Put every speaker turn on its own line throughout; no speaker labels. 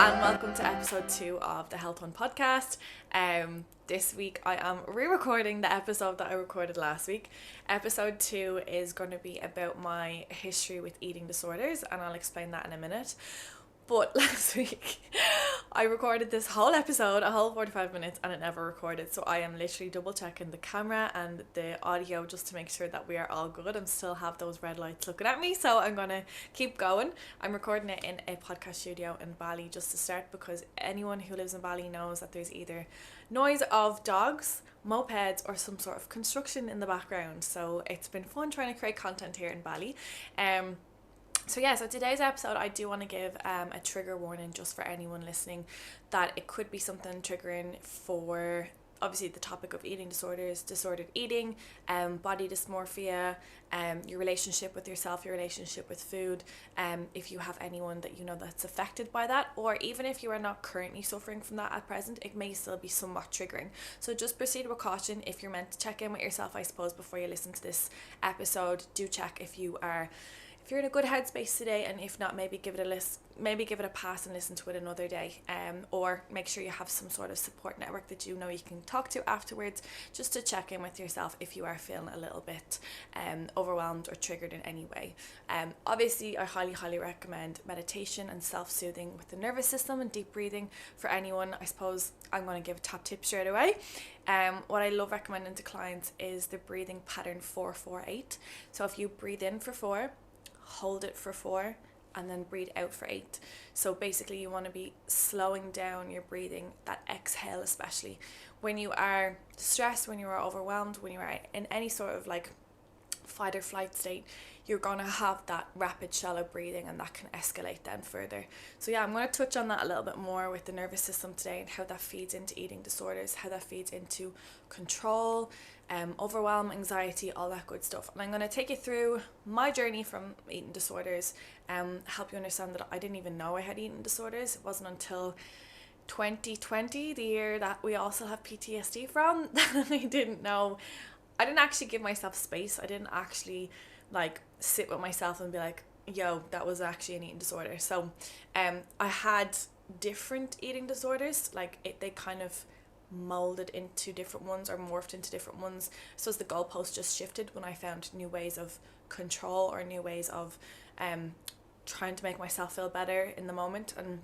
and welcome to episode 2 of the Health One podcast. This week I am re-recording the episode that I recorded last week. Episode 2 is going to be about my history with eating disorders, and I'll explain that in a minute. But last week I recorded this whole episode, a whole 45 minutes, and it never recorded. So I am literally double checking the camera and the audio just to make sure that we are all good and still have those red lights looking at me. So I'm going to keep going. I'm recording it in a podcast studio in Bali just to start, because anyone who lives in Bali knows that there's either noise of dogs, mopeds, or some sort of construction in the background. So it's been fun trying to create content here in Bali. So today's episode, I do want to give a trigger warning just for anyone listening, that it could be something triggering for obviously the topic of eating disorders, disordered eating, body dysmorphia, your relationship with yourself, your relationship with food, if you have anyone that you know that's affected by that, or even if you are not currently suffering from that at present, it may still be somewhat triggering. So just proceed with caution. If you're meant to check in with yourself, I suppose, before you listen to this episode, do check if you're in a good headspace today, and if not, maybe give it a pass and listen to it another day, or make sure you have some sort of support network that you know you can talk to afterwards, just to check in with yourself if you are feeling a little bit overwhelmed or triggered in any way. Obviously, I highly recommend meditation and self-soothing with the nervous system and deep breathing for anyone. I suppose I'm going to give a top tip straight away. What I love recommending to clients is the breathing pattern 4-4-8. So if you breathe in for 4, hold it for 4, and then breathe out for 8. So basically you want to be slowing down your breathing, that exhale especially. When you are stressed, when you are overwhelmed, when you are in any sort of like fight or flight state, you're going to have that rapid shallow breathing, and that can escalate then further. So yeah, I'm going to touch on that a little bit more with the nervous system today, and how that feeds into eating disorders, how that feeds into control, overwhelm, anxiety, all that good stuff. And I'm going to take you through my journey from eating disorders, help you understand that I didn't even know I had eating disorders. It wasn't until 2020, the year that we also have PTSD from, that I didn't know. I didn't actually give myself space. I didn't actually like sit with myself and be like, yo, that was actually an eating disorder. So I had different eating disorders, like they kind of molded into different ones or morphed into different ones. So as the goalpost just shifted when I found new ways of control, or new ways of trying to make myself feel better in the moment, and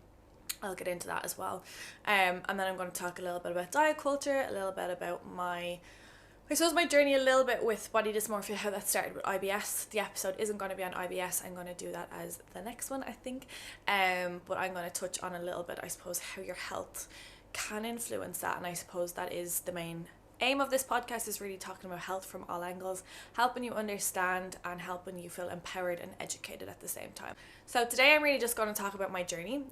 I'll get into that as well. And then I'm going to talk a little bit about diet culture, a little bit about my journey a little bit with body dysmorphia, how that started with IBS. The episode isn't going to be on IBS. I'm going to do that as the next one, I think. But I'm going to touch on a little bit, I suppose, how your health can influence that. And I suppose that is the main aim of this podcast, is really talking about health from all angles, helping you understand and helping you feel empowered and educated at the same time. So today I'm really just going to talk about my journey.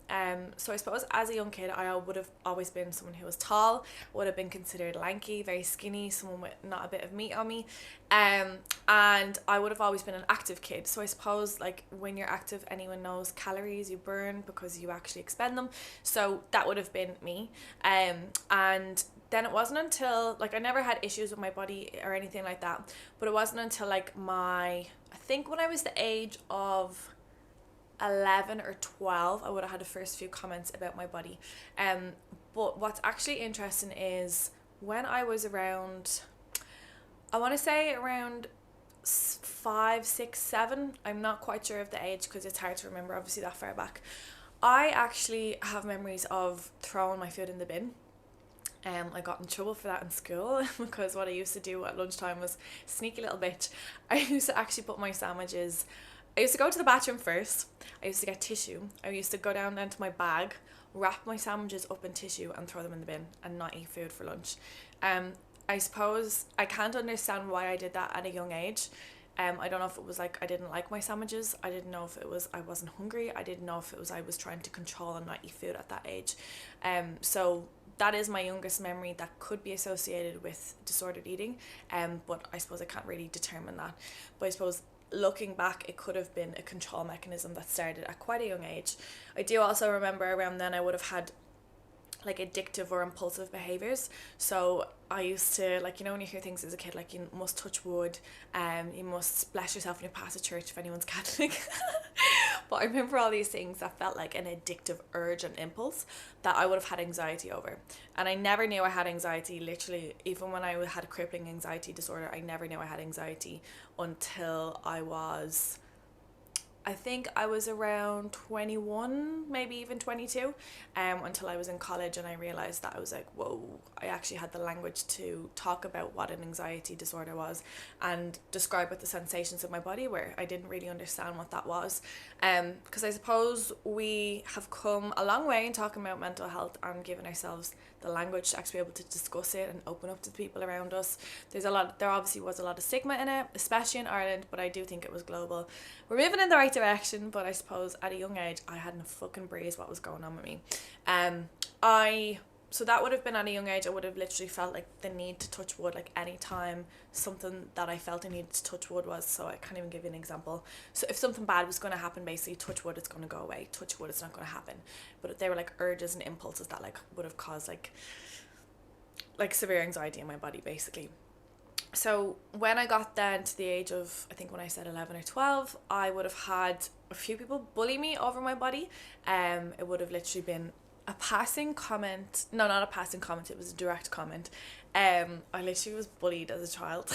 So I suppose as a young kid, I would have always been someone who was tall, would have been considered lanky, very skinny, someone with not a bit of meat on me. And I would have always been an active kid. So I suppose like when you're active, anyone knows calories you burn because you actually expend them. So that would have been me. And then it wasn't until, like, I never had issues with my body or anything like that, but it wasn't until like I think when I was the age of 11 or 12, I would have had the first few comments about my body. But what's actually interesting is when I was around, I want to say around 5, 6, 7, I'm not quite sure of the age because it's hard to remember obviously that far back, I actually have memories of throwing my food in the bin. I got in trouble for that in school because what I used to do at lunchtime was, sneaky little bitch, I used to actually put my sandwiches, I used to go to the bathroom first, I used to get tissue, I used to go down to my bag, wrap my sandwiches up in tissue and throw them in the bin and not eat food for lunch. I suppose I can't understand why I did that at a young age. I don't know if it was like I didn't like my sandwiches, I didn't know if it was I wasn't hungry, I didn't know if it was I was trying to control and not eat food at that age. So that is my youngest memory that could be associated with disordered eating, but I suppose I can't really determine that. But I suppose looking back, it could have been a control mechanism that started at quite a young age. I do also remember around then I would have had like addictive or impulsive behaviors. So I used to, like, you know, when you hear things as a kid, like you must touch wood, you must bless yourself when you pass a church if anyone's Catholic. But I remember all these things that felt like an addictive urge and impulse that I would have had anxiety over. And I never knew I had anxiety, literally, even when I had a crippling anxiety disorder, I never knew I had anxiety until I think I was around 21, maybe even 22, until I was in college, and I realised that I was like, whoa, I actually had the language to talk about what an anxiety disorder was and describe what the sensations of my body were. I didn't really understand what that was, because I suppose we have come a long way in talking about mental health and giving ourselves the language to actually be able to discuss it and open up to the people around us. There obviously was a lot of stigma in it, especially in Ireland, but I do think it was global. We're moving in the right direction, but I suppose at a young age I hadn't a fucking breeze what was going on with me. So that would have been at a young age. I would have literally felt like the need to touch wood, like any time something that I felt I needed to touch wood was. So I can't even give you an example. So if something bad was going to happen, basically touch wood, it's going to go away. Touch wood, it's not going to happen. But they were like urges and impulses that like would have caused like severe anxiety in my body, basically. So when I got then to the age of, I think when I said 11 or 12, I would have had a few people bully me over my body. It would have literally been a passing comment. No, not a passing comment, it was a direct comment. I literally was bullied as a child.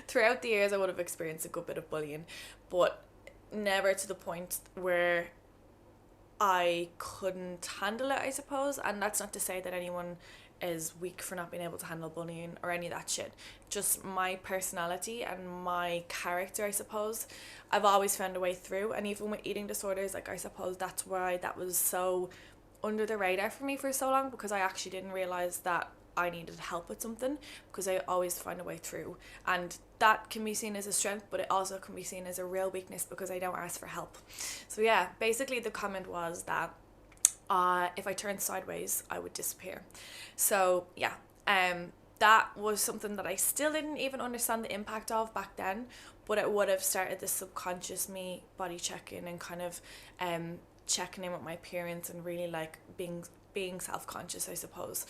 Throughout the years I would have experienced a good bit of bullying, but never to the point where I couldn't handle it, I suppose. And that's not to say that anyone is weak for not being able to handle bullying or any of that shit. Just my personality and my character, I suppose. I've always found a way through, and even with eating disorders, like I suppose that's why that was so under the radar for me for so long, because I actually didn't realise that I needed help with something, because I always find a way through. And that can be seen as a strength, but it also can be seen as a real weakness because I don't ask for help. So yeah, basically the comment was that if I turned sideways, I would disappear. So yeah, that was something that I still didn't even understand the impact of back then, but it would have started this subconscious me body checking and kind of checking in with my appearance and really like being self-conscious, I suppose.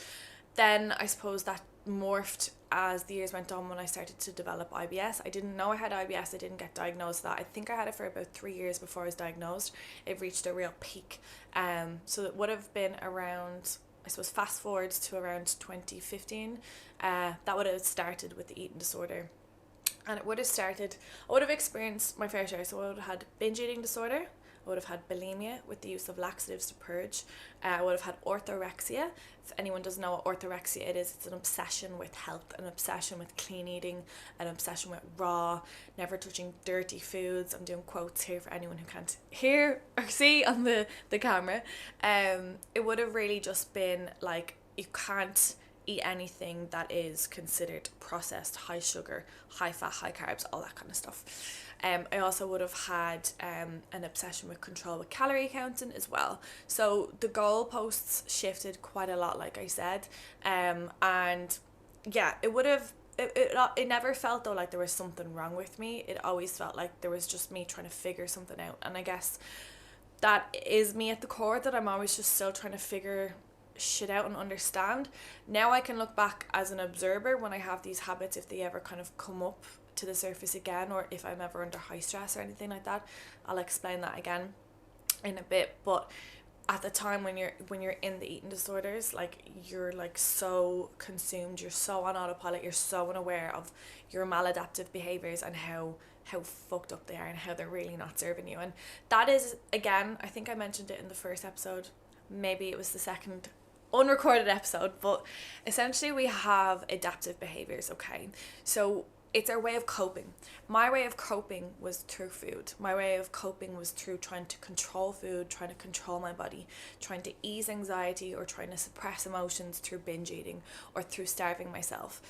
Then I suppose that morphed as the years went on when I started to develop IBS. I didn't know I had IBS. I didn't get diagnosed with that. I think I had it for about 3 years before I was diagnosed. It reached a real peak. So it would have been around, I suppose, fast forward to around 2015. That would have started with the eating disorder. And it would have started, I would have experienced my fair share. So I would have had binge eating disorder. I would have had bulimia with the use of laxatives to purge. I would have had orthorexia. If anyone doesn't know what orthorexia it is, it's an obsession with health, an obsession with clean eating, an obsession with raw, never touching dirty foods. I'm doing quotes here for anyone who can't hear or see on the camera. It would have really just been like, you can't eat anything that is considered processed, high sugar, high fat, high carbs, all that kind of stuff. I also would have had an obsession with control with calorie counting as well. So the goalposts shifted quite a lot, like I said. And yeah, it would have, it never felt though like there was something wrong with me. It always felt like there was just me trying to figure something out. And I guess that is me at the core, that I'm always just still trying to figure shit out and understand. Now I can look back as an observer when I have these habits, if they ever kind of come up to the surface again, or if I'm ever under high stress or anything like that. I'll explain that again in a bit. But at the time when you're in the eating disorders, like you're like so consumed, you're so on autopilot, you're so unaware of your maladaptive behaviors and how fucked up they are and how they're really not serving you. And that is, again, I think I mentioned it in the first episode, maybe it was the second unrecorded episode, but essentially we have adaptive behaviors, okay? So it's our way of coping. My way of coping was through food. My way of coping was through trying to control food, trying to control my body, trying to ease anxiety, or trying to suppress emotions through binge eating, or through starving myself,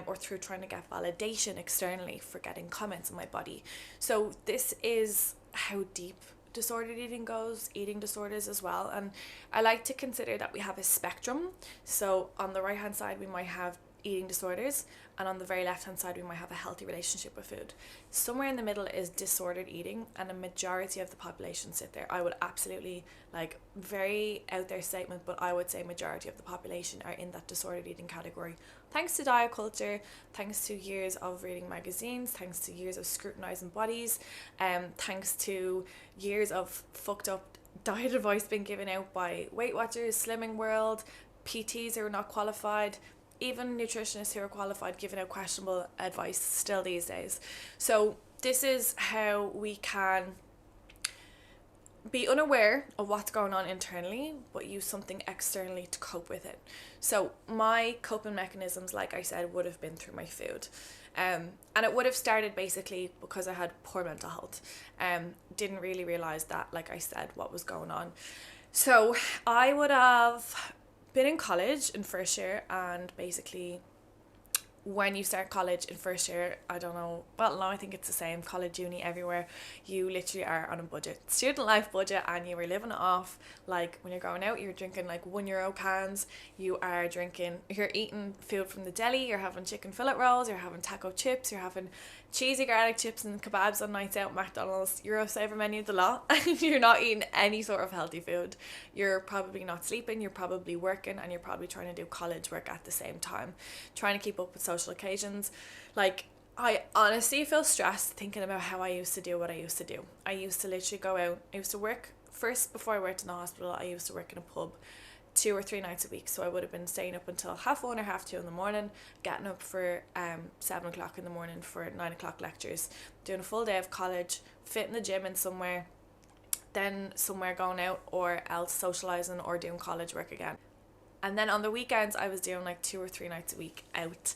or through trying to get validation externally for getting comments on my body. So this is how deep disordered eating goes, eating disorders as well. And I like to consider that we have a spectrum. So on the right hand side we might have eating disorders, and on the very left hand side we might have a healthy relationship with food. Somewhere in the middle is disordered eating, and a majority of the population sit there. I would absolutely, like, very out there statement, but I would say majority of the population are in that disordered eating category, thanks to diet culture, thanks to years of reading magazines, thanks to years of scrutinizing bodies, thanks to years of fucked up diet advice being given out by Weight Watchers, Slimming World, PTs who are not qualified, even nutritionists who are qualified giving out questionable advice still these days. So this is how we can be unaware of what's going on internally, but use something externally to cope with it. So my coping mechanisms, like I said, would have been through my food. And it would have started basically because I had poor mental health. Didn't really realise that, like I said, what was going on. So I would have been in college in first year, and basically when you start college in first year, I don't know, well, no, I think it's the same, college, uni, everywhere, you literally are on a budget, student life budget, and you were living it off. Like, when you're going out, you're drinking like €1 cans, you're eating food from the deli, you're having chicken fillet rolls, you're having taco chips, you're having cheesy garlic chips and kebabs on nights out, McDonald's, Eurosaver menu, the lot, and you're not eating any sort of healthy food. You're probably not sleeping, you're probably working, and you're probably trying to do college work at the same time, trying to keep up with social occasions. Like, I honestly feel stressed thinking about how I used to do what I used to do. I used to literally go out, I used to work, first before I worked in the hospital, I used to work in a pub 2 or 3 nights a week. So I would have been staying up until 1:30 or 2:30 in the morning, getting up for 7 o'clock in the morning for 9 o'clock lectures, doing a full day of college, fit in the gym in somewhere, then somewhere going out, or else socialising or doing college work again. And then on the weekends I was doing like 2 or 3 nights a week out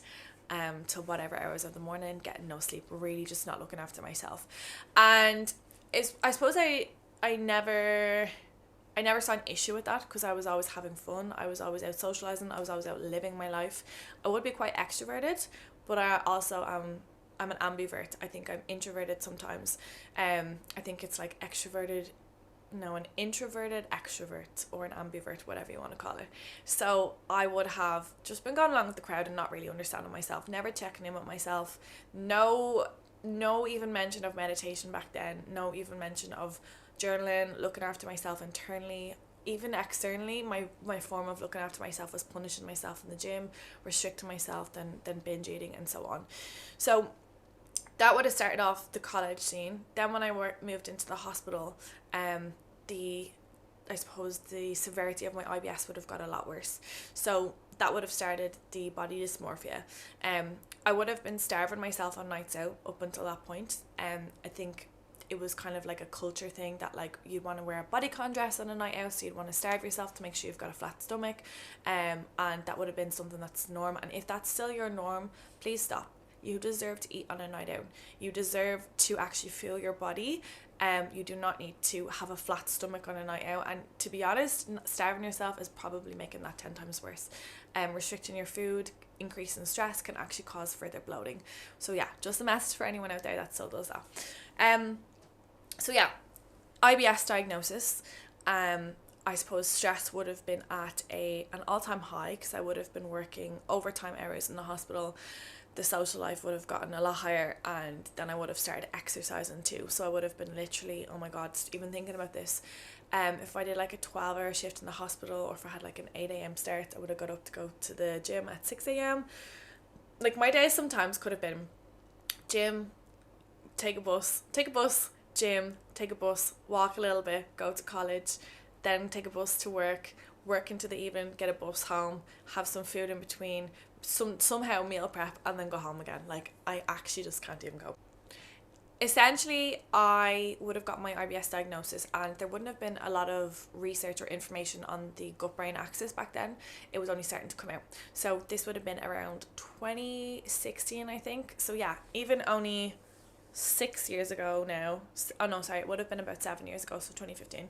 till whatever hours of the morning, getting no sleep, really just not looking after myself. And I suppose I never saw an issue with that, because I was always having fun, I was always out socialising, I was always out living my life. I would be quite extroverted, but I also I'm an ambivert. I think I'm introverted sometimes. I think it's like an introverted extrovert, or an ambivert, whatever you want to call it. So I would have just been going along with the crowd and not really understanding myself, never checking in with myself. No even mention of meditation back then, no even mention of journaling, looking after myself internally. Even externally, my form of looking after myself was punishing myself in the gym, restricting myself, then binge eating, and so on. So that would have started off the college scene. Then when I moved into the hospital, I suppose the severity of my IBS would have got a lot worse. So that would have started the body dysmorphia. I would have been starving myself on nights out up until that point. I think it was kind of like a culture thing that, like, you'd want to wear a bodycon dress on a night out, so you'd want to starve yourself to make sure you've got a flat stomach, and that would have been something that's norm. And if that's still your norm, please stop. You deserve to eat on a night out. You deserve to actually feel your body. You do not need to have a flat stomach on a night out. And to be honest, starving yourself is probably making that 10 times worse. Restricting your food, increasing stress can actually cause further bloating. So yeah, just a message for anyone out there that still does that. So yeah, IBS diagnosis. I suppose stress would have been at an all-time high, because I would have been working overtime hours in the hospital. The social life would have gotten a lot higher, and then I would have started exercising too. So I would have been literally, oh my god, even thinking about this, if I did like a 12-hour shift in the hospital, or if I had like an 8 a.m. start, I would have got up to go to the gym at 6 a.m. Like, my days sometimes could have been gym, take a bus, gym, take a bus, walk a little bit, go to college, then take a bus to work into the evening, get a bus home, have some food in between, somehow meal prep, and then go home again. Like, I actually just can't even go. Essentially, I would have got my IBS diagnosis, and there wouldn't have been a lot of research or information on the gut-brain axis back then. It was only starting to come out. So this would have been around 2016, I think. So yeah, even only 6 years ago now. Oh no, sorry, it would have been about 7 years ago, so 2015.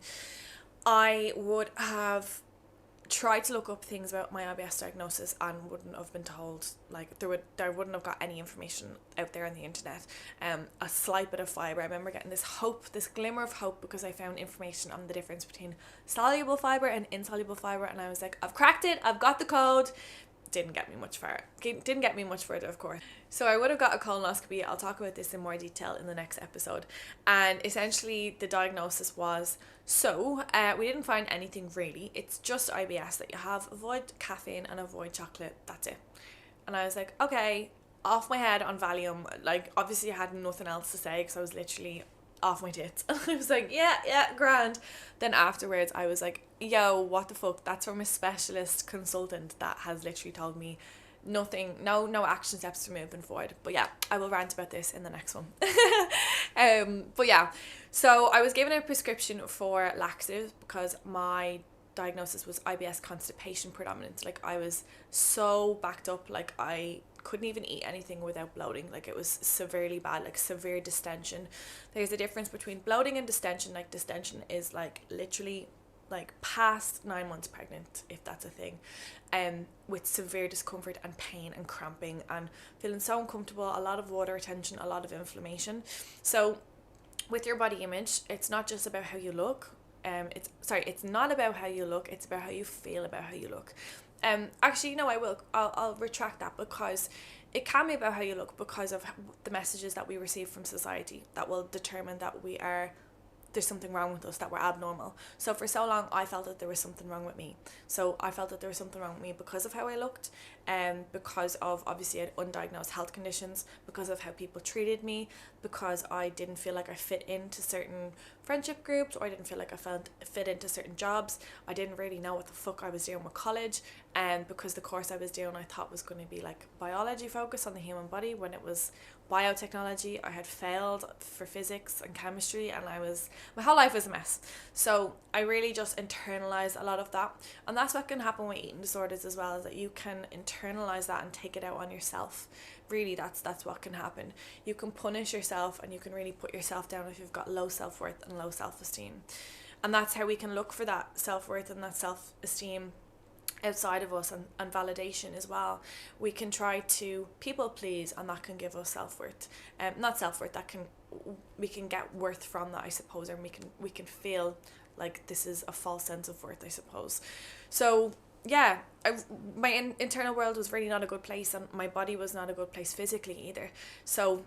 I would have tried to look up things about my IBS diagnosis and wouldn't have been told. Like, there wouldn't have got any information out there on the internet. A slight bit of fibre. I remember getting this glimmer of hope, because I found information on the difference between soluble fibre and insoluble fibre, and I was like, I've cracked it, I've got the code. didn't get me much further, of course. So I would have got a colonoscopy. I'll talk about this in more detail in the next episode. And essentially the diagnosis was, we didn't find anything really. It's just IBS that you have. Avoid caffeine and avoid chocolate. That's it. And I was like, okay, off my head on Valium. Like, obviously I had nothing else to say because I was literally off my tits. I was like, yeah, grand. Then afterwards I was like, yo, what the fuck? That's from a specialist consultant that has literally told me nothing, no action steps for moving forward. But yeah, I will rant about this in the next one. But yeah, so I was given a prescription for laxatives because my diagnosis was IBS constipation predominant. Like, I was so backed up, like I couldn't even eat anything without bloating. Like, it was severely bad, like severe distension. There's a difference between bloating and distension. Like, distension is like literally like past 9 months pregnant, if that's a thing, with severe discomfort and pain and cramping and feeling so uncomfortable, a lot of water retention, a lot of inflammation. So with your body image, it's not just about how you look. It's not about how you look, it's about how you feel about how you look. Actually, no, I'll retract that, because it can be about how you look because of the messages that we receive from society that will determine that there's something wrong with us, that we're abnormal. So for so long I felt that there was something wrong with me. So I felt that there was something wrong with me because of how I looked, because of, obviously, I had undiagnosed health conditions, because of how people treated me, because I didn't feel like I fit into certain friendship groups, or I didn't feel like I fit into certain jobs. I didn't really know what the fuck I was doing with college, and because the course I was doing I thought was going to be like biology focused on the human body, when it was biotechnology. I had failed for physics and chemistry, and my whole life was a mess. So I really just internalized a lot of that, and that's what can happen with eating disorders as well, is that you can internalize that and take it out on yourself. Really, that's what can happen. You can punish yourself, and you can really put yourself down if you've got low self-worth and low self-esteem. And that's how we can look for that self-worth and that self-esteem outside of us, and validation as well. We can try to people please, and that can give us self-worth. Not self-worth, we can get worth from that, I suppose, and we can feel like this is a false sense of worth, I suppose. So yeah, my internal world was really not a good place, and my body was not a good place physically either. So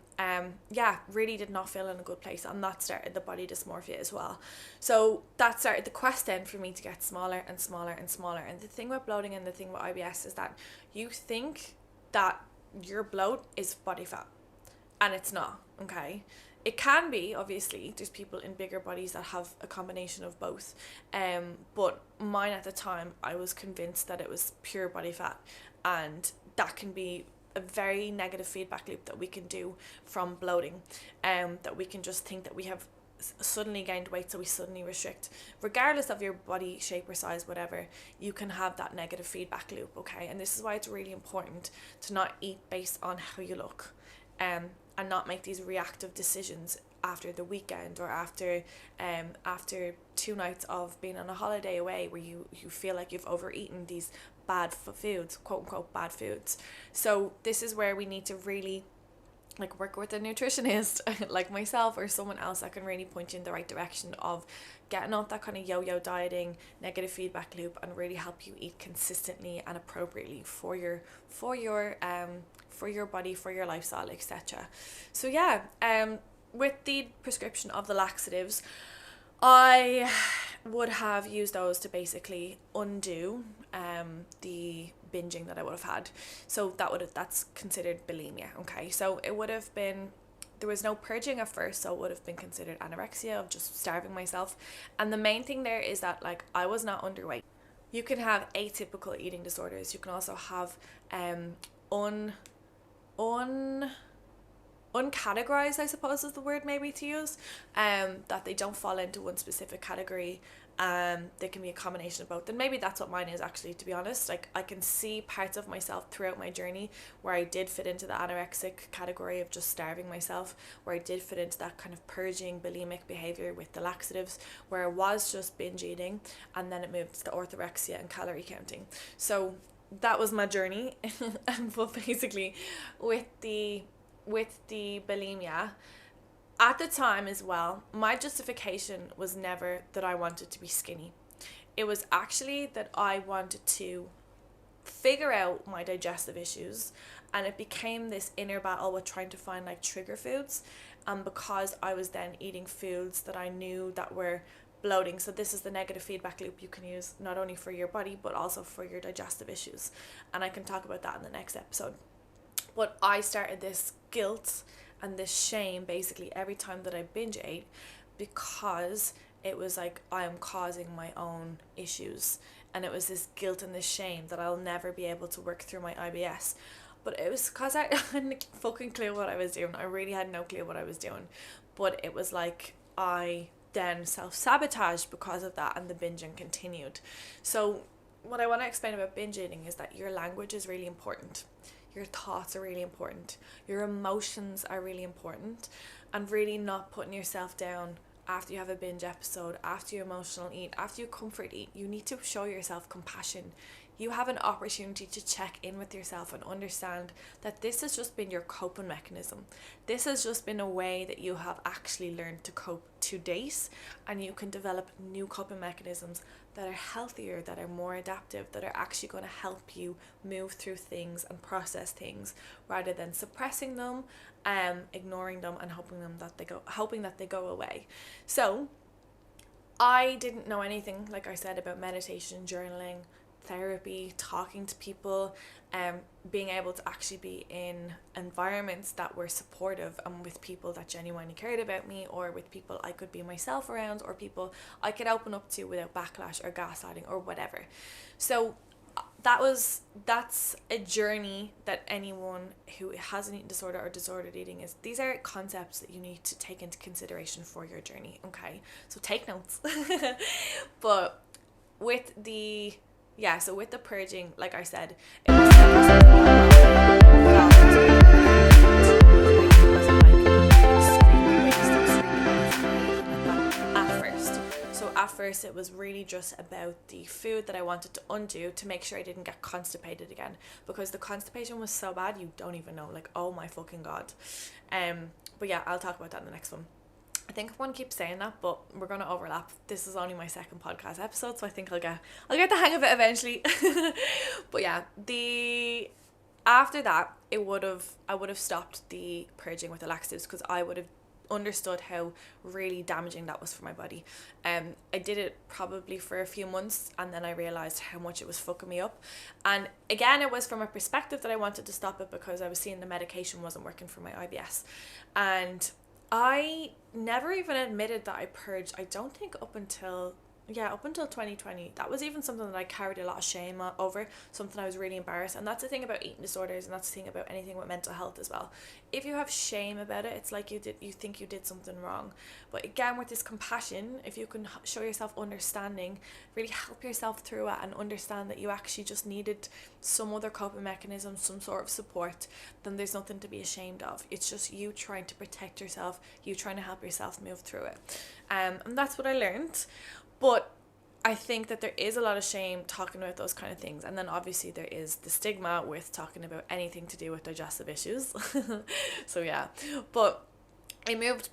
really did not feel in a good place, and that started the body dysmorphia as well. So that started the quest then for me to get smaller and smaller and smaller. And the thing with bloating and the thing with IBS is that you think that your bloat is body fat, and it's not, okay? It can be, obviously. There's people in bigger bodies that have a combination of both. But mine at the time, I was convinced that it was pure body fat. And that can be a very negative feedback loop that we can do from bloating. That we can just think that we have suddenly gained weight, so we suddenly restrict. Regardless of your body shape or size, whatever, you can have that negative feedback loop, okay? And this is why it's really important to not eat based on how you look. And not make these reactive decisions after the weekend, or after 2 nights of being on a holiday away, where you feel like you've overeaten these bad foods, quote unquote bad foods. So this is where we need to really work with a nutritionist like myself, or someone else that can really point you in the right direction of getting off that kind of yo-yo dieting, negative feedback loop, and really help you eat consistently and appropriately for your body, for your lifestyle, etc. So yeah, with the prescription of the laxatives, I would have used those to basically undo the binging that I would have had. So that's considered bulimia, okay? So it would have been, there was no purging at first, so it would have been considered anorexia, of just starving myself. And the main thing there is that I was not underweight. You can have atypical eating disorders. You can also have uncategorized, I suppose is the word maybe to use, that they don't fall into one specific category. They can be a combination of both, and maybe that's what mine is actually, to be honest. I can see parts of myself throughout my journey where I did fit into the anorexic category of just starving myself, where I did fit into that kind of purging bulimic behavior with the laxatives, where I was just binge eating, and then it moved to the orthorexia and calorie counting. So that was my journey. But basically with the bulimia, at the time as well, my justification was never that I wanted to be skinny. It was actually that I wanted to figure out my digestive issues, and it became this inner battle with trying to find like trigger foods, and because I was then eating foods that I knew that were bloating. So this is the negative feedback loop you can use not only for your body but also for your digestive issues, and I can talk about that in the next episode. But I started this guilt and this shame basically every time that I binge ate, because it was like I am causing my own issues, and it was this guilt and this shame that I'll never be able to work through my IBS. But it was because I hadn't a fucking clue what I was doing. I really had no clue what I was doing. But it was like I then self-sabotaged because of that, and the binging continued. So what I want to explain about binge eating is that your language is really important. Your thoughts are really important. Your emotions are really important. And really not putting yourself down after you have a binge episode, after you emotional eat, after you comfort eat. You need to show yourself compassion. You have an opportunity to check in with yourself and understand that this has just been your coping mechanism. This has just been a way that you have actually learned to cope to date, and you can develop new coping mechanisms that are healthier, that are more adaptive, that are actually going to help you move through things and process things, rather than suppressing them, ignoring them, and hoping that they go away. So I didn't know anything, like I said, about meditation, journaling, therapy, talking to people, being able to actually be in environments that were supportive and with people that genuinely cared about me, or with people I could be myself around, or people I could open up to without backlash or gaslighting or whatever. So that's a journey that anyone who has an eating disorder or disordered eating these are concepts that you need to take into consideration for your journey, okay? So take notes. But with the purging, like I said, it at first it was really just about the food that I wanted to undo to make sure I didn't get constipated again, because the constipation was so bad you don't even know, like, oh my fucking god. But yeah, I'll talk about that in the next one. I think everyone keeps saying that, but we're going to overlap. This is only my second podcast episode, so I think I'll get the hang of it eventually. But yeah, after that, I would have stopped the purging with the laxatives, because I would have understood how really damaging that was for my body. I did it probably for a few months, and then I realized how much it was fucking me up. And again, it was from a perspective that I wanted to stop it, because I was seeing the medication wasn't working for my IBS. And I never even admitted that I purged, I don't think up until 2020. That was even something that I carried a lot of shame over, something I was really embarrassed. And that's the thing about eating disorders, and that's the thing about anything with mental health as well. If you have shame about it, it's like you think you did something wrong. But again, with this compassion, if you can show yourself understanding, really help yourself through it, and understand that you actually just needed some other coping mechanism, some sort of support, then there's nothing to be ashamed of. It's just you trying to protect yourself, you trying to help yourself move through it. And that's what I learned. But I think that there is a lot of shame talking about those kind of things. And then obviously there is the stigma with talking about anything to do with digestive issues. So yeah, but I moved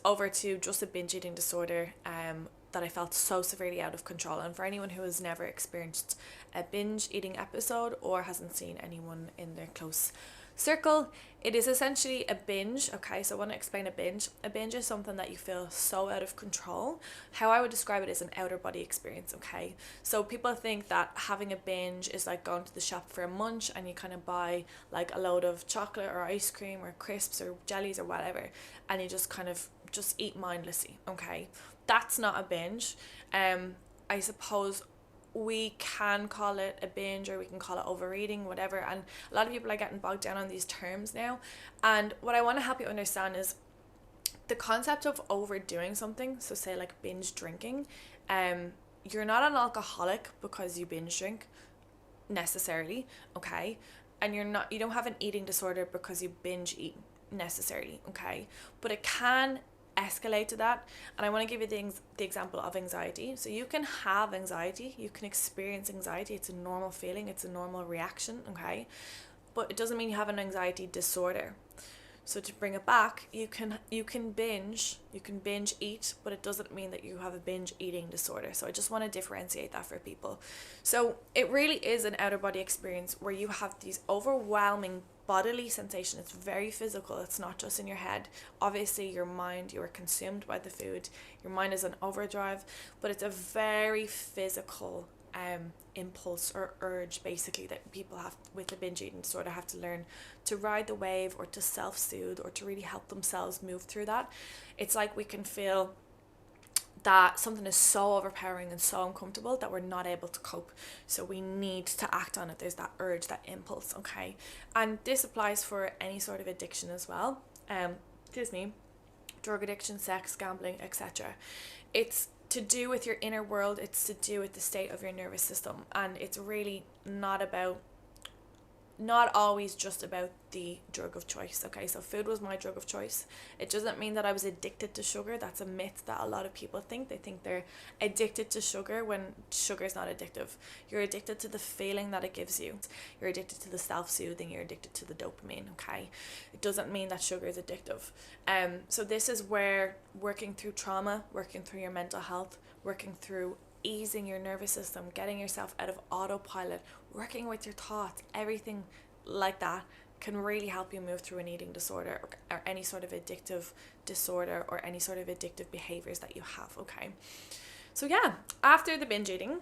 over to just a binge eating disorder that I felt so severely out of control. And for anyone who has never experienced a binge eating episode or hasn't seen anyone in their close circle, it is essentially a binge. Okay, so I want to explain a binge. A binge is something that you feel so out of control. How I would describe it is an outer body experience. Okay, so people think that having a binge is like going to the shop for a munch, and you kind of buy like a load of chocolate or ice cream or crisps or jellies or whatever, and you just kind of just eat mindlessly. Okay, that's not a binge. I suppose we can call it a binge, or we can call it overeating, whatever. And a lot of people are getting bogged down on these terms now. And what I want to help you understand is the concept of overdoing something. So say like binge drinking. You're not an alcoholic because you binge drink necessarily, okay? And you don't have an eating disorder because you binge eat necessarily, okay? But it can escalate to that. And I want to give you the example of anxiety. So you can have anxiety, you can experience anxiety. It's a normal feeling, it's a normal reaction, okay? But it doesn't mean you have an anxiety disorder. So to bring it back, you can binge eat, but it doesn't mean that you have a binge eating disorder. So I just want to differentiate that for people. So it really is an out of body experience where you have these overwhelming bodily sensation. It's very physical. It's not just in your head. Obviously your mind, you are consumed by the food. Your mind is on overdrive, but it's a very physical impulse or urge basically that people have with the binge eating disorder have to learn to ride the wave or to self-soothe or to really help themselves move through that. It's like we can feel that something is so overpowering and so uncomfortable that we're not able to cope. So we need to act on it. There's that urge, that impulse, okay? And this applies for any sort of addiction as well. Disney, drug addiction, sex, gambling, etc. It's to do with your inner world. It's to do with the state of your nervous system. And it's really not always just about the drug of choice, okay? So food was my drug of choice. It doesn't mean that I was addicted to sugar. That's a myth that a lot of people think. They think they're addicted to sugar when sugar is not addictive. You're addicted to the feeling that it gives you. You're addicted to the self-soothing. You're addicted to the dopamine, okay? It doesn't mean that sugar is addictive. So this is where working through trauma, working through your mental health, working through easing your nervous system, getting yourself out of autopilot, working with your thoughts, everything like that can really help you move through an eating disorder or any sort of addictive disorder or any sort of addictive behaviors that you have, okay? So yeah, after the binge eating,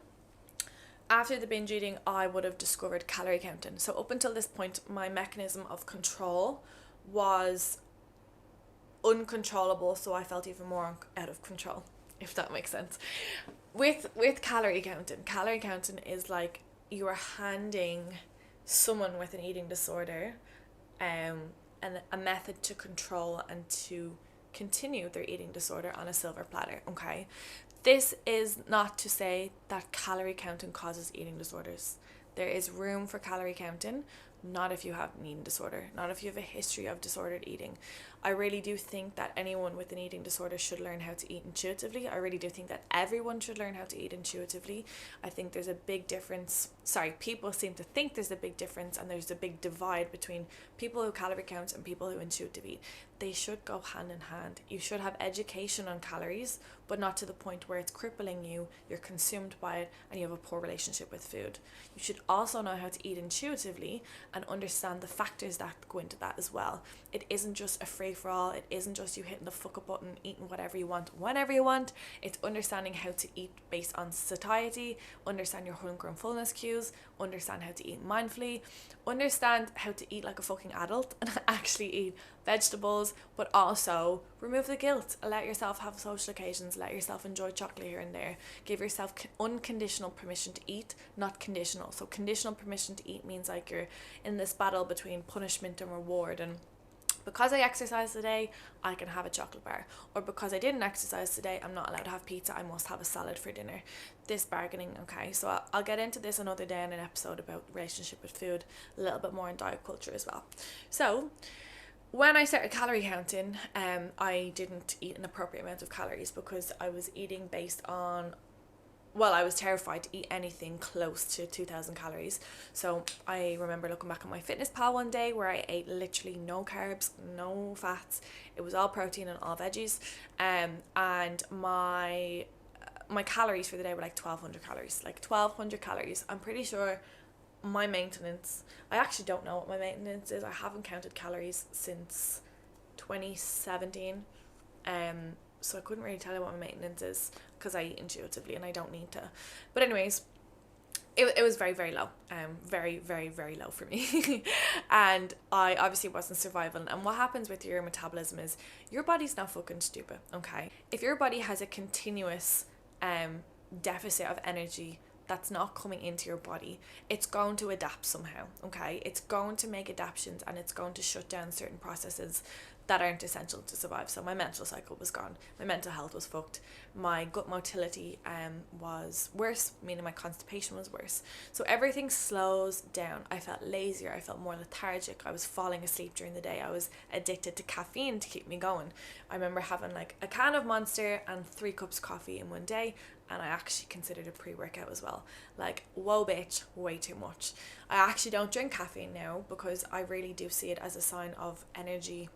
I would have discovered calorie counting. So up until this point, my mechanism of control was uncontrollable, so I felt even more out of control, if that makes sense. With calorie counting is like you are handing someone with an eating disorder and a method to control and to continue their eating disorder on a silver platter, okay? This is not to say that calorie counting causes eating disorders. There is room for calorie counting, not if you have an eating disorder, not if you have a history of disordered eating. I really do think that anyone with an eating disorder should learn how to eat intuitively. I really do think that everyone should learn how to eat intuitively. I think there's a big difference. People seem to think there's a big difference and there's a big divide between people who calorie count and people who intuitively eat. They should go hand in hand. You should have education on calories, but not to the point where it's crippling you, you're consumed by it, and you have a poor relationship with food. You should also know how to eat intuitively and understand the factors that go into that as well. It isn't just a free-for-all. It isn't just you hitting the fuck up button, eating whatever you want, whenever you want. It's understanding how to eat based on satiety, understand your hunger and fullness cues, understand how to eat mindfully, understand how to eat like a fucking adult and actually eat vegetables, but also remove the guilt. Let yourself have social occasions, let yourself enjoy chocolate here and there. Give yourself unconditional permission to eat, not conditional. So conditional permission to eat means like you're in this battle between punishment and reward, and because I exercised today, I can have a chocolate bar. Or because I didn't exercise today, I'm not allowed to have pizza, I must have a salad for dinner. This bargaining, okay? So I'll get into this another day in an episode about relationship with food, a little bit more in diet culture as well. So when I started calorie counting, I didn't eat an appropriate amount of calories because I was eating based on, I was terrified to eat anything close to 2,000 calories. So I remember looking back on my FitnessPal one day where I ate literally no carbs, no fats. It was all protein and all veggies. And my calories for the day were like 1,200 calories. Like 1,200 calories. I'm pretty sure my maintenance, I actually don't know what my maintenance is. I haven't counted calories since 2017. So I couldn't really tell you what my maintenance is because I eat intuitively and I don't need to. But anyways, it was very, very low. Very, very, very low for me. And I obviously wasn't surviving. And what happens with your metabolism is your body's not fucking stupid, okay? If your body has a continuous deficit of energy that's not coming into your body, it's going to adapt somehow, okay? It's going to make adaptations and it's going to shut down certain processes that aren't essential to survive. So my menstrual cycle was gone, my mental health was fucked, my gut motility was worse, meaning my constipation was worse. So everything slows down. I felt lazier, I felt more lethargic, I was falling asleep during the day, I was addicted to caffeine to keep me going. I remember having like a can of Monster and 3 cups of coffee in one day, and I actually considered a pre-workout as well. Like, whoa bitch, way too much. I actually don't drink caffeine now because I really do see it as a sign of energy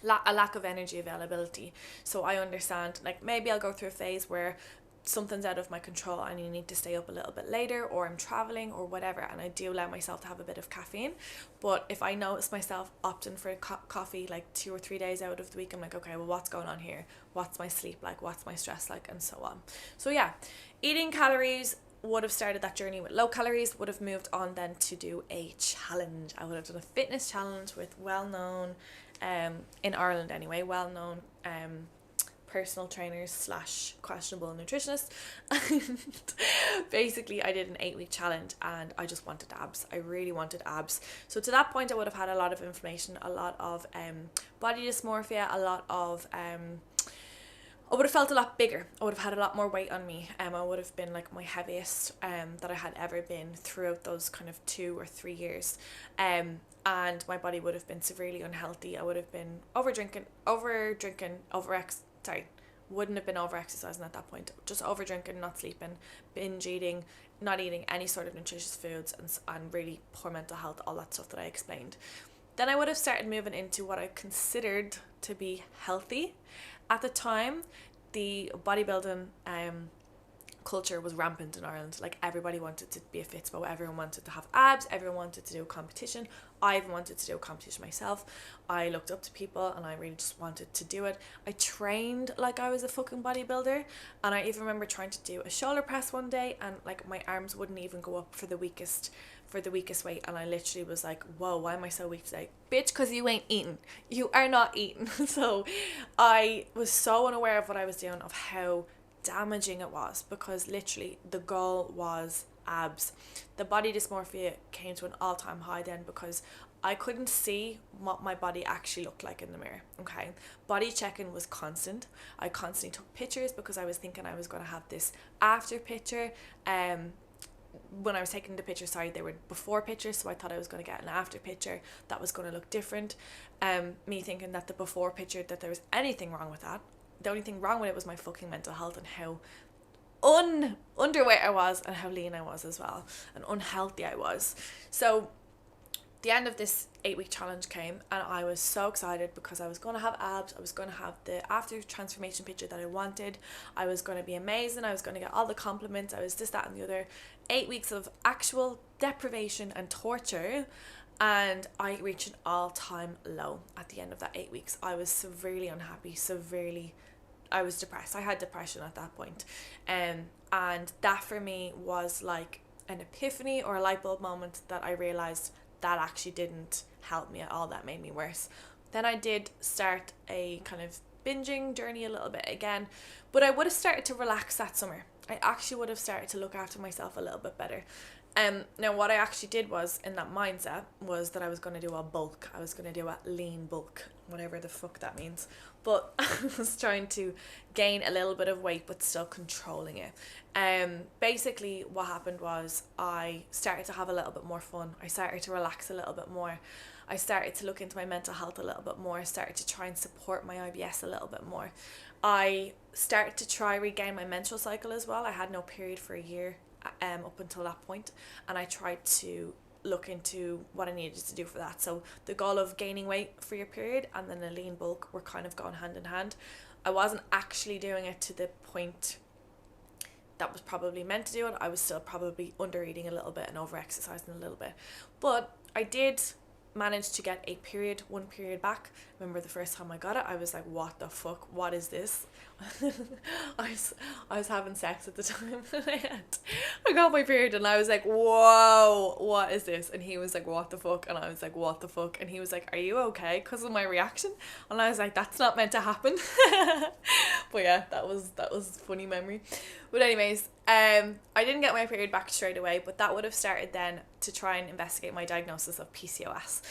a lack of energy availability. So I understand, like, maybe I'll go through a phase where something's out of my control and you need to stay up a little bit later, or I'm traveling or whatever, and I do allow myself to have a bit of caffeine. But if I notice myself opting for coffee like 2 or 3 days out of the week, I'm like, okay, well, what's going on here? What's my sleep like? What's my stress like? And so on. So yeah, eating calories would have started that journey with low calories, would have moved on then to do a challenge. I would have done a fitness challenge with well-known, in Ireland anyway, well-known personal trainers / questionable nutritionists. And basically I did an 8-week challenge and I just wanted abs. I really wanted abs. So to that point I would have had a lot of inflammation, a lot of body dysmorphia, a lot of I would have felt a lot bigger. I would have had a lot more weight on me. I would have been like my heaviest that I had ever been throughout those kind of 2 or 3 years. And my body would have been severely unhealthy. I would have been wouldn't have been over exercising at that point, just over drinking, not sleeping, binge eating, not eating any sort of nutritious foods, and really poor mental health, all that stuff that I explained. Then I would have started moving into what I considered to be healthy. At the time, the bodybuilding culture was rampant in Ireland. Like, everybody wanted to be a fitspo, everyone wanted to have abs, everyone wanted to do a competition. I even wanted to do a competition myself. I looked up to people and I really just wanted to do it. I trained like I was a fucking bodybuilder, and I even remember trying to do a shoulder press one day and like my arms wouldn't even go up for the weakest weight, and I literally was like, whoa, why am I so weak today? Bitch, because you ain't eating. You are not eating. So I was so unaware of what I was doing, of how damaging it was, because literally the goal was abs. The body dysmorphia came to an all-time high then, because I couldn't see what my body actually looked like in the mirror. Okay, body checking was constant. I constantly took pictures because I was thinking I was going to have this after picture. When I was taking the pictures, they were before pictures, so I thought I was going to get an after picture that was going to look different. Me thinking that the before picture, that there was anything wrong with that. The only thing wrong with it was my fucking mental health, and how underweight I was, and how lean I was as well, and unhealthy I was. So the end of this 8-week challenge came, and I was so excited because I was going to have abs. I was going to have the after transformation picture that I wanted. I was going to be amazing. I was going to get all the compliments. I was this, that and the other. 8 weeks of actual deprivation and torture, and I reached an all-time low at the end of that 8 weeks. I was severely unhappy, I was depressed. I had depression at that point. And that for me was like an epiphany or a light bulb moment, that I realised that actually didn't help me at all. That made me worse. Then I did start a kind of binging journey a little bit again, but I would have started to relax that summer. I actually would have started to look after myself a little bit better. Now what I actually did was, in that mindset, was that I was going to do a bulk. I was going to do a lean bulk, whatever the fuck that means. But I was trying to gain a little bit of weight but still controlling it. Basically what happened was I started to have a little bit more fun. I started to relax a little bit more. I started to look into my mental health a little bit more. I started to try and support my IBS a little bit more. I started to try regain my menstrual cycle as well. I had no period for a year up until that point, and I tried to look into what I needed to do for that. So the goal of gaining weight for your period and then a lean bulk were kind of going hand in hand. I wasn't actually doing it to the point that was probably meant to do it. I was still probably under eating a little bit and over exercising a little bit, but I did managed to get one period back. Remember the first time I got it, I was like, what the fuck, what is this? I was having sex at the time and I got my period and I was like, whoa, what is this? And he was like, what the fuck? And I was like, what the fuck? And he was like, are you okay? Because of my reaction. And I was like, that's not meant to happen. But yeah, that was a funny memory. But anyways, I didn't get my period back straight away, but that would have started then to try and investigate my diagnosis of PCOS.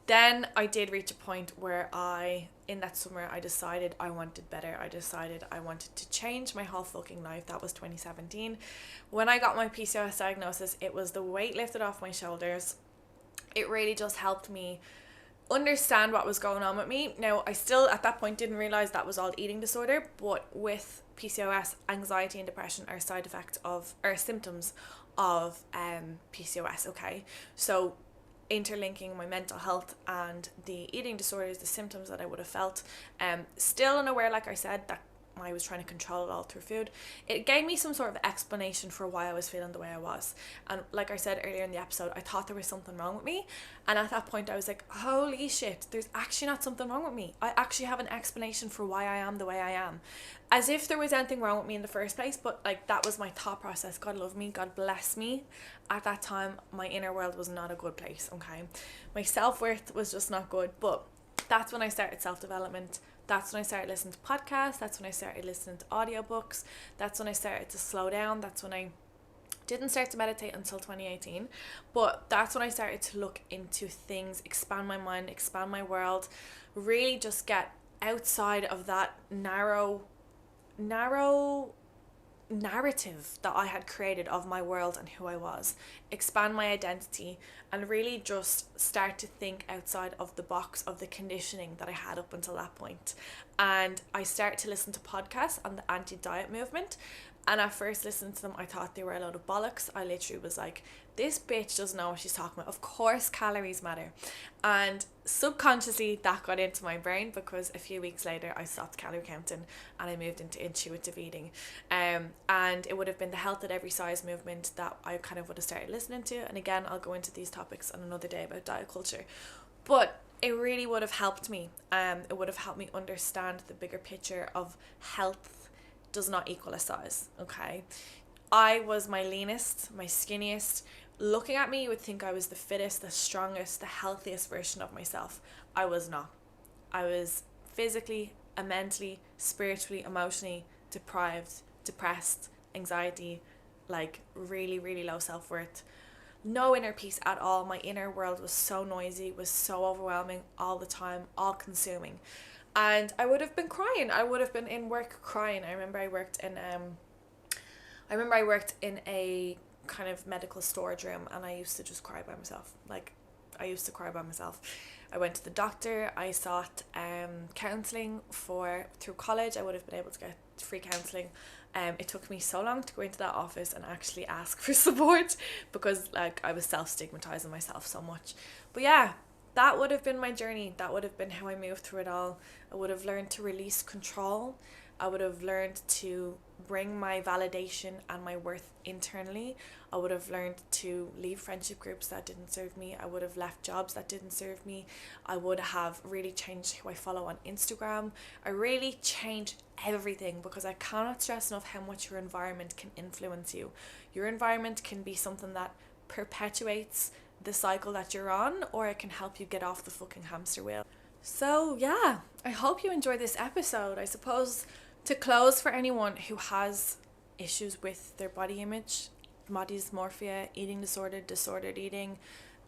Then I did reach a point where in that summer, I decided I wanted better. I decided I wanted to change my whole fucking life. That was 2017. When I got my PCOS diagnosis, it was the weight lifted off my shoulders. It really just helped me understand what was going on with me. Now, I still at that point didn't realize that was all eating disorder, but with PCOS, anxiety and depression are side effects of, or symptoms of PCOS, okay? So interlinking my mental health and the eating disorders, the symptoms that I would have felt. Still unaware, like I said, that I was trying to control it all through food. It gave me some sort of explanation for why I was feeling the way I was. And like I said earlier in the episode, I thought there was something wrong with me. And at that point I was like, holy shit, there's actually not something wrong with me. I actually have an explanation for why I am the way I am. As if there was anything wrong with me in the first place, but like that was my thought process. God love me, God bless me. At that time, my inner world was not a good place, okay? My self-worth was just not good, but that's when I started self-development. That's when I started listening to podcasts. That's when I started listening to audiobooks. That's when I started to slow down. That's when I didn't start to meditate until 2018. But that's when I started to look into things, expand my mind, expand my world, really just get outside of that narrow narrative that I had created of my world and who I was, expand my identity, and really just start to think outside of the box of the conditioning that I had up until that point. And I started to listen to podcasts on the anti-diet movement, and at first listening to them I thought they were a load of bollocks. I literally was like, this bitch doesn't know what she's talking about. Of course calories matter. And subconsciously that got into my brain, because a few weeks later I stopped calorie counting and I moved into intuitive eating. And it would have been the health at every size movement that I kind of would have started listening to. And again, I'll go into these topics on another day about diet culture. But it really would have helped me. It would have helped me understand the bigger picture of health does not equal a size, okay? I was my leanest, my skinniest. Looking at me, you would think I was the fittest, the strongest, the healthiest version of myself. I was not. I was physically, mentally, spiritually, emotionally deprived, depressed, anxiety, like really, really low self-worth. No inner peace at all. My inner world was so noisy, was so overwhelming all the time, all consuming. And I would have been crying. I would have been in work crying. I remember I worked in a kind of medical storage room, and I used to just cry by myself. I went to the doctor. I sought counselling through college. I would have been able to get free counselling. It took me so long to go into that office and actually ask for support, because like I was self-stigmatizing myself so much. But yeah, that would have been my journey. That would have been how I moved through it all. I would have learned to release control. I would have learned to bring my validation and my worth internally. I would have learned to leave friendship groups that didn't serve me. I would have left jobs that didn't serve me. I would have really changed who I follow on Instagram. I really changed everything, because I cannot stress enough how much your environment can influence you. Your environment can be something that perpetuates the cycle that you're on, or it can help you get off the fucking hamster wheel. So yeah, I hope you enjoyed this episode. I suppose to close, for anyone who has issues with their body image, body dysmorphia, eating disorder, disordered eating,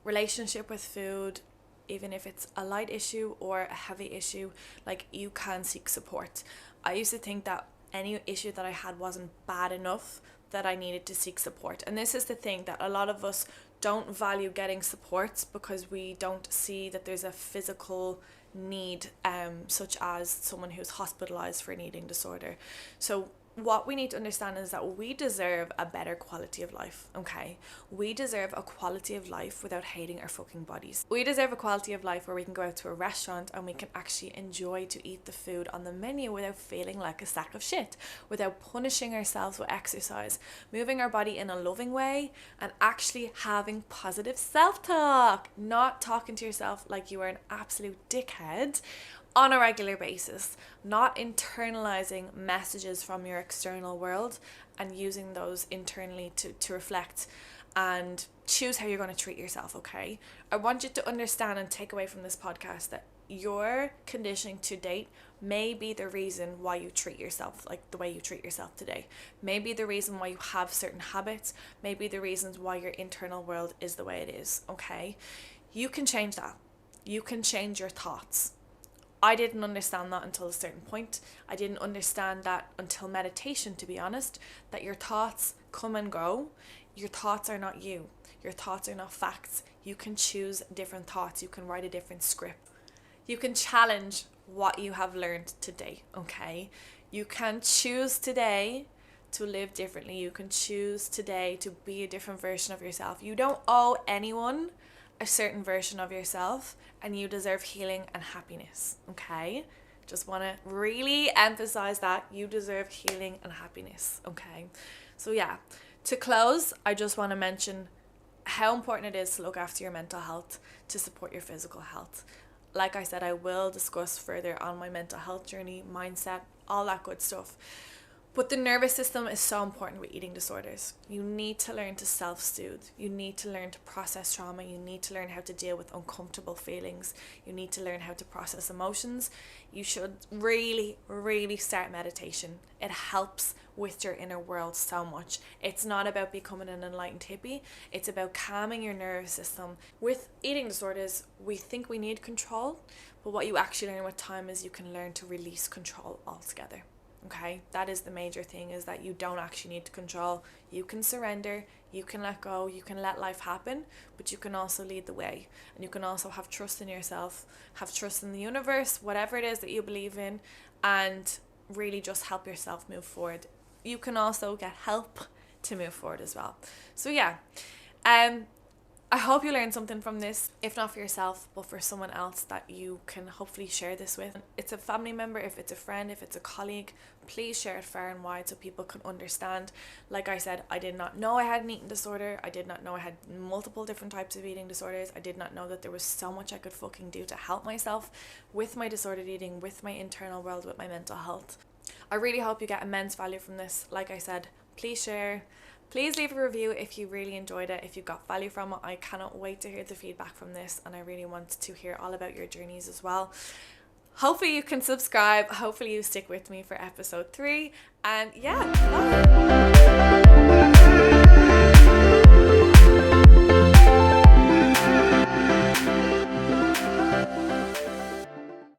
relationship with food, even if it's a light issue or a heavy issue, like, you can seek support. I used to think that any issue that I had wasn't bad enough that I needed to seek support. And this is the thing, that a lot of us don't value getting support because we don't see that there's a physical need, such as someone who's hospitalized for an eating disorder. So what we need to understand is that we deserve a better quality of life, okay? We deserve a quality of life without hating our fucking bodies. We deserve a quality of life where we can go out to a restaurant and we can actually enjoy to eat the food on the menu without feeling like a sack of shit, without punishing ourselves with exercise, moving our body in a loving way, and actually having positive self-talk, not talking to yourself like you are an absolute dickhead on a regular basis, not internalizing messages from your external world and using those internally to reflect and choose how you're going to treat yourself, okay? I want you to understand and take away from this podcast that your conditioning to date may be the reason why you treat yourself like the way you treat yourself today. Maybe the reason why you have certain habits, maybe the reasons why your internal world is the way it is, okay? You can change that. You can change your thoughts. I didn't understand that until a certain point. I didn't understand that until meditation, to be honest, that your thoughts come and go. Your thoughts are not you. Your thoughts are not facts. You can choose different thoughts. You can write a different script. You can challenge what you have learned today, okay? You can choose today to live differently. You can choose today to be a different version of yourself. You don't owe anyone a certain version of yourself, and you deserve healing and happiness, okay? Just want to really emphasize that you deserve healing and happiness, okay? So yeah, to close, I just want to mention how important it is to look after your mental health to support your physical health. Like I said, I will discuss further on my mental health journey, mindset, all that good stuff. But the nervous system is so important with eating disorders. You need to learn to self-soothe. You need to learn to process trauma. You need to learn how to deal with uncomfortable feelings. You need to learn how to process emotions. You should really, really start meditation. It helps with your inner world so much. It's not about becoming an enlightened hippie. It's about calming your nervous system. With eating disorders, we think we need control, but what you actually learn with time is you can learn to release control altogether. Okay, that is the major thing, is that you don't actually need to control. You can surrender, you can let go, you can let life happen, but you can also lead the way. And you can also have trust in yourself, have trust in the universe, whatever it is that you believe in, and really just help yourself move forward. You can also get help to move forward as well. So yeah, I hope you learned something from this, if not for yourself, but for someone else that you can hopefully share this with. It's a family member, if it's a friend, if it's a colleague, please share it far and wide so people can understand. Like I said, I did not know I had an eating disorder. I did not know I had multiple different types of eating disorders. I did not know that there was so much I could fucking do to help myself with my disordered eating, with my internal world, with my mental health. I really hope you get immense value from this. Like I said, please share. Please leave a review if you really enjoyed it, if you got value from it. I cannot wait to hear the feedback from this, and I really want to hear all about your journeys as well. Hopefully you can subscribe. Hopefully you stick with me for episode 3. And yeah, bye.